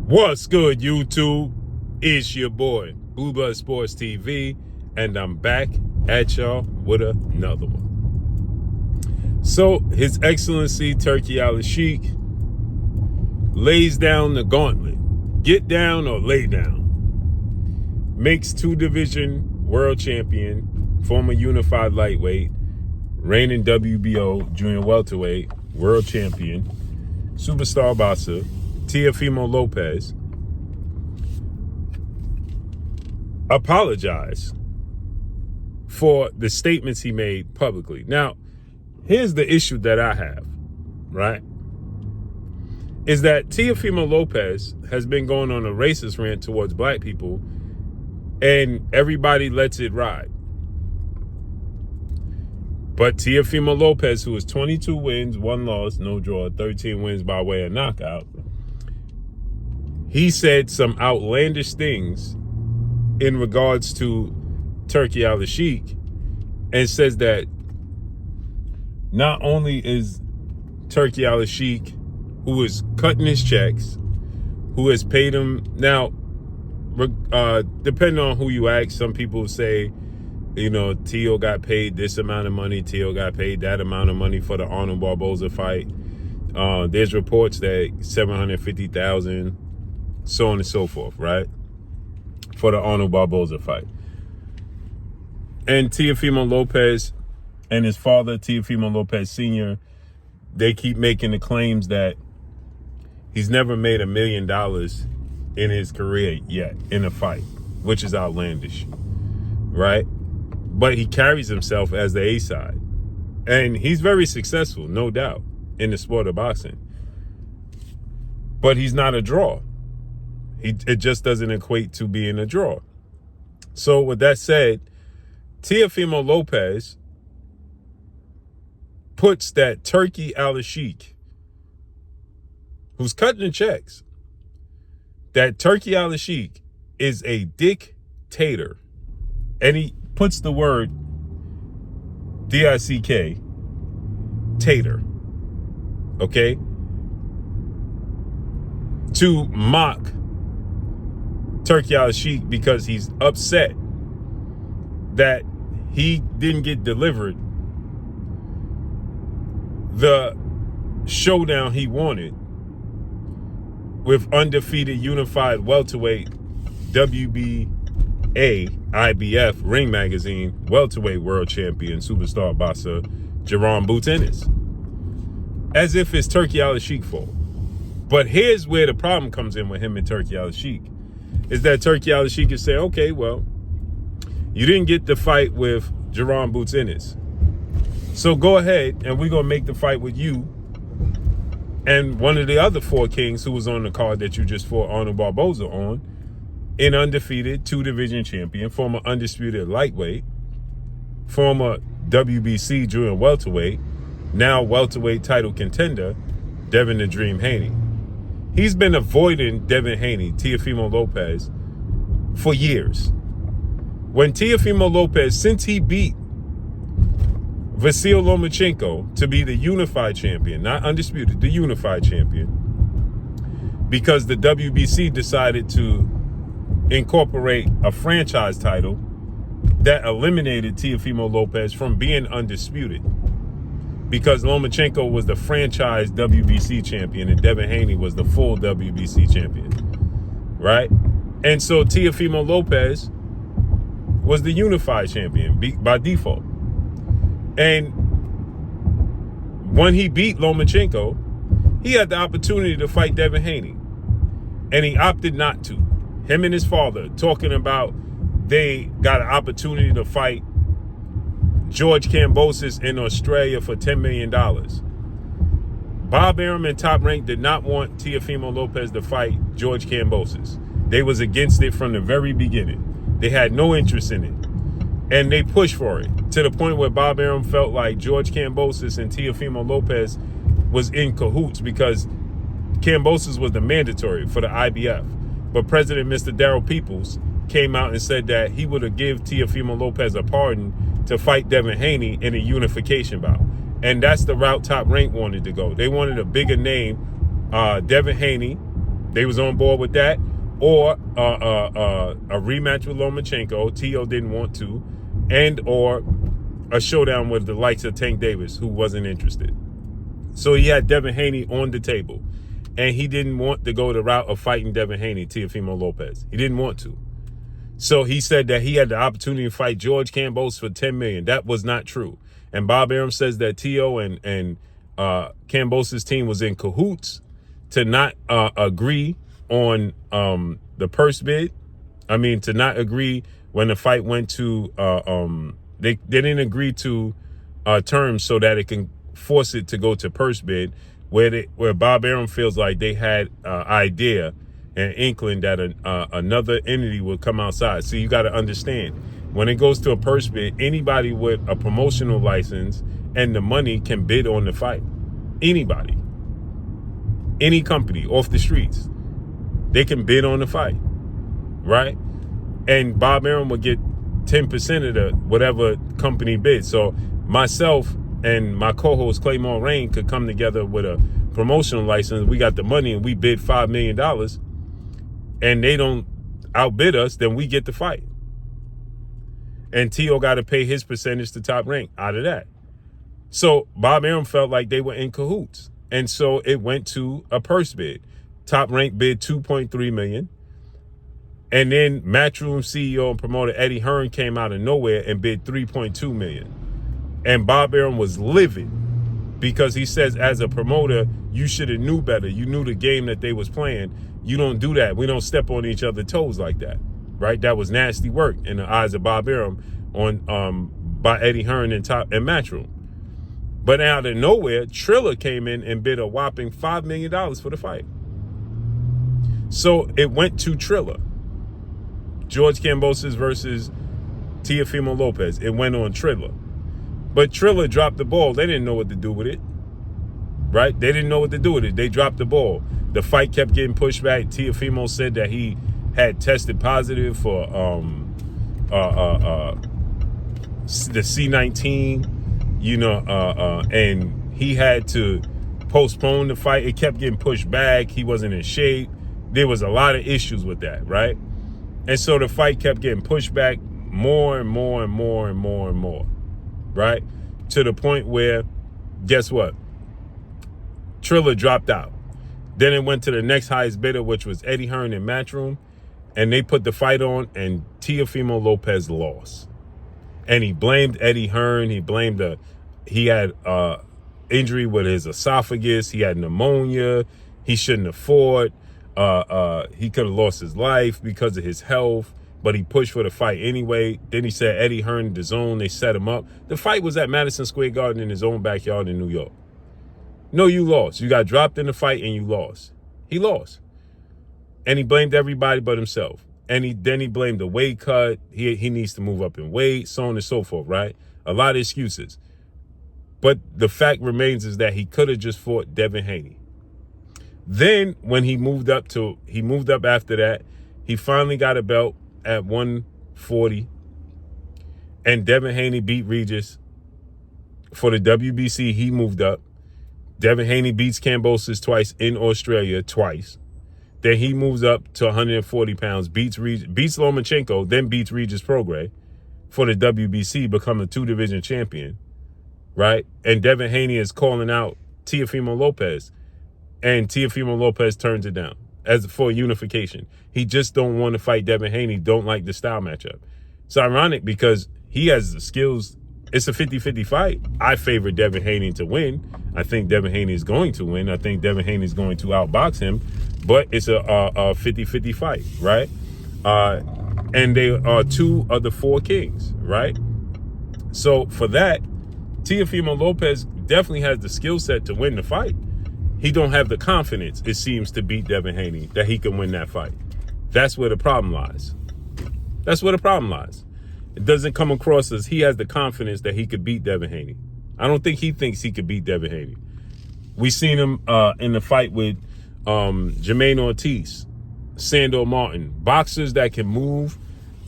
What's good, YouTube? It's your boy, Blue Blood Sports TV, and I'm back at y'all with another one. So, His Excellency Turkey Alashik lays down the gauntlet. Get down or lay down. Makes two-division world champion, former unified lightweight, reigning WBO junior welterweight world champion, superstar boxer, Teofimo Lopez, apologized for the statements he made publicly. Now, here's the issue that I have, right? Is that Teofimo Lopez has been going on a racist rant towards black people, and everybody lets it ride. But Teofimo Lopez, who is 22 wins, 1 loss, no draw, 13 wins by way of knockout, he said some outlandish things in regards to Turkey Alashik, and says that not only is Turkey Alashik, who is cutting his checks, who has paid him, now, depending on who you ask, some people say, you know, Teo got paid this amount of money, Teo got paid that amount of money for the Arnold Barboza fight. There's reports that $750,000, so on and so forth, right? For the Arnold Barboza fight. And Teofimo Lopez and his father, Teofimo Lopez Sr., they keep making the claims that he's never made $1 million in his career yet in a fight, which is outlandish, right? But he carries himself as the A-side. And he's very successful, no doubt, in the sport of boxing. But he's not a draw. It just doesn't equate to being a draw. So with that said, Teofimo Lopez puts that Turkey Alashik, who's cutting the checks, that Turkey Alashik is a dictator. And he puts the word D-I-C-K, tater, okay, to mock Turkey Alashik because he's upset that he didn't get delivered the showdown he wanted with undefeated unified welterweight WBA IBF Ring Magazine welterweight world champion superstar boxer Jerome Boots Ennis. As if it's Turkey Alashik fault. But here's where the problem comes in with him and Turkey Alashik. Is that Turkey Alashik can say, okay, well, you didn't get the fight with Jerome Boots Ennis. So go ahead and we're going to make the fight with you and one of the other 4 kings who was on the card that you just fought Arnold Barboza on, an undefeated 2-division champion, former undisputed lightweight, former WBC junior welterweight, now welterweight title contender, Devin the Dream Haney. He's been avoiding Devin Haney, Teofimo Lopez, for years. When Teofimo Lopez, since he beat Vasil Lomachenko to be the unified champion, not undisputed, the unified champion, because the WBC decided to incorporate a franchise title that eliminated Teofimo Lopez from being undisputed, because Lomachenko was the franchise WBC champion and Devin Haney was the full WBC champion, right? And so Teofimo Lopez was the unified champion by default. And when he beat Lomachenko, he had the opportunity to fight Devin Haney, and he opted not to. Him and his father talking about they got an opportunity to fight George Kambosos in Australia for $10 million. Bob Arum and Top Rank did not want Teofimo Lopez to fight George Kambosos. They was against it from the very beginning. They had no interest in it. And they pushed for it to the point where Bob Arum felt like George Kambosos and Teofimo Lopez was in cahoots because Kambosos was the mandatory for the IBF. But President Mr. Darryl Peoples came out and said that he would have given Teofimo Lopez a pardon to fight Devin Haney in a unification bout. And that's the route Top Rank wanted to go. They wanted a bigger name, Devin Haney, They was on board with that, or a rematch with Lomachenko. Teo didn't want to, and or a showdown with the likes of Tank Davis, who wasn't interested. So he had Devin Haney on the table, and he didn't want to go the route of fighting Devin Haney, Teofimo Lopez. He didn't want to. So he said that he had the opportunity to fight George Kambosos for $10 million. That was not true. And Bob Arum says that Teo and Kambosos' team was in cahoots to not agree on the purse bid. I mean, to not agree when the fight went to they didn't agree to terms so that it can force it to go to purse bid, where Bob Arum feels like they had idea and inkling that another entity would come outside. So you got to understand, when it goes to a purse bid, anybody with a promotional license and the money can bid on the fight. Anybody, any company off the streets, they can bid on the fight, right? And Bob Arum will get 10% of the whatever company bids. So myself and my co-host Claymore Rain could come together with a promotional license. We got the money and we bid $5 million, and they don't outbid us, then we get the fight. And Teo got to pay his percentage to Top Rank out of that. So Bob Arum felt like they were in cahoots. And so it went to a purse bid. Top Rank bid $2.3 million. And then Matchroom CEO and promoter Eddie Hearn came out of nowhere and bid $3.2 million. And Bob Arum was livid because he says, as a promoter, you should have knew better. You knew the game that they was playing. You don't do that. We don't step on each other's toes like that, right? That was nasty work in the eyes of Bob Arum by Eddie Hearn and Matchroom. But out of nowhere, Triller came in and bid a whopping $5 million for the fight. So it went to Triller. George Kambosos versus Teofimo Lopez. It went on Triller. But Triller dropped the ball. They didn't know what to do with it, right? They didn't know what to do with it. They dropped the ball. The fight kept getting pushed back. Teofimo said that he had tested positive for the C-19, and he had to postpone the fight. It kept getting pushed back. He wasn't in shape. There was a lot of issues with that, right? And so the fight kept getting pushed back more and more and more and more and more, right? To the point where, guess what? Triller dropped out. Then it went to the next highest bidder, which was Eddie Hearn and Matchroom, and they put the fight on, and Teofimo Lopez lost. And he blamed Eddie Hearn. He had injury with his esophagus. He had pneumonia. He shouldn't have fought. He could have lost his life because of his health, but he pushed for the fight anyway. Then he said Eddie Hearn, the zone, they set him up. The fight was at Madison Square Garden in his own backyard in New York. No, you lost. You got dropped in the fight and you lost. He lost. And he blamed everybody but himself. And then he blamed the weight cut. He needs to move up in weight, so on and so forth, right? A lot of excuses. But the fact remains is that he could have just fought Devin Haney. Then when he moved up after that, he finally got a belt at 140. And Devin Haney beat Regis. For the WBC, he moved up. Devin Haney beats Kambosos twice in Australia, twice. Then he moves up to 140 pounds, beats Lomachenko, then beats Regis Prograis for the WBC, become a 2-division champion, right? And Devin Haney is calling out Teofimo Lopez, and Teofimo Lopez turns it down as for unification. He just don't want to fight Devin Haney, don't like the style matchup. It's ironic because he has the skills. It's a 50-50 fight. I favor Devin Haney to win. I think Devin Haney is going to win. I think Devin Haney is going to outbox him. But it's a 50-50 fight, right? And they are two of the four kings, right? So for that, Teofimo Lopez definitely has the skill set to win the fight. He don't have the confidence, it seems, to beat Devin Haney, that he can win that fight. That's where the problem lies. That's where the problem lies. It doesn't come across as he has the confidence that he could beat Devin Haney. I don't think he thinks he could beat Devin Haney. We seen him in the fight with Jermaine Ortiz, Sandor Martin, boxers that can move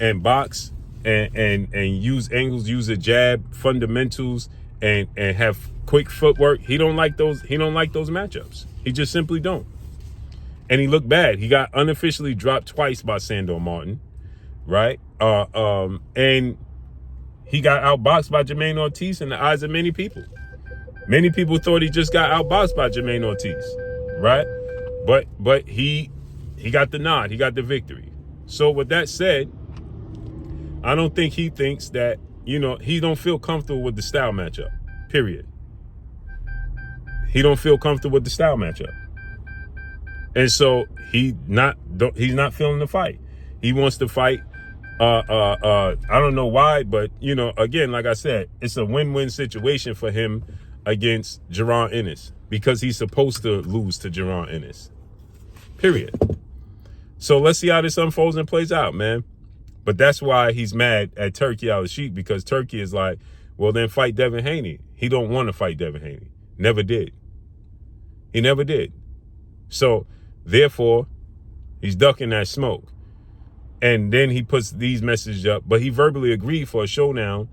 and box and use angles, use a jab, fundamentals, and have quick footwork. He don't like those matchups. He just simply don't. And he looked bad. He got unofficially dropped twice by Sandor Martin, right? And he got outboxed by Jermaine Ortiz in the eyes of many people. Many people thought he just got outboxed by Jermaine Ortiz, right? But he got the nod. He got the victory. So with that said, I don't think he thinks that, he don't feel comfortable with the style matchup, period. He don't feel comfortable with the style matchup. And so he's not feeling the fight. He wants to fight. I don't know why, but, again, like I said, it's a win-win situation for him against Jaron Ennis because he's supposed to lose to Jaron Ennis, period. So let's see how this unfolds and plays out, man. But that's why he's mad at Turkey Alashik, because Turkey is like, well, then fight Devin Haney. He don't want to fight Devin Haney. Never did. He never did. So, therefore, he's ducking that smoke. And then he puts these messages up. But he verbally agreed for a showdown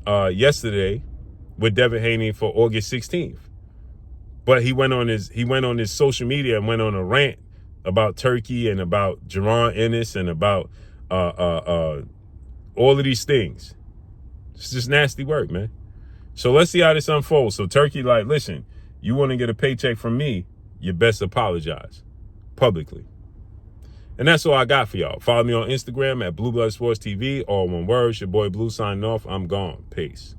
yesterday with Devin Haney for August 16th. But he went on his social media and went on a rant about Turkey and about Jaron Ennis and about all of these things. It's just nasty work, man. So let's see how this unfolds. So Turkey like, listen, you want to get a paycheck from me, you best apologize publicly. And that's all I got for y'all. Follow me on Instagram at Blue Blood Sports TV, all one word. It's your boy Blue signing off. I'm gone. Peace.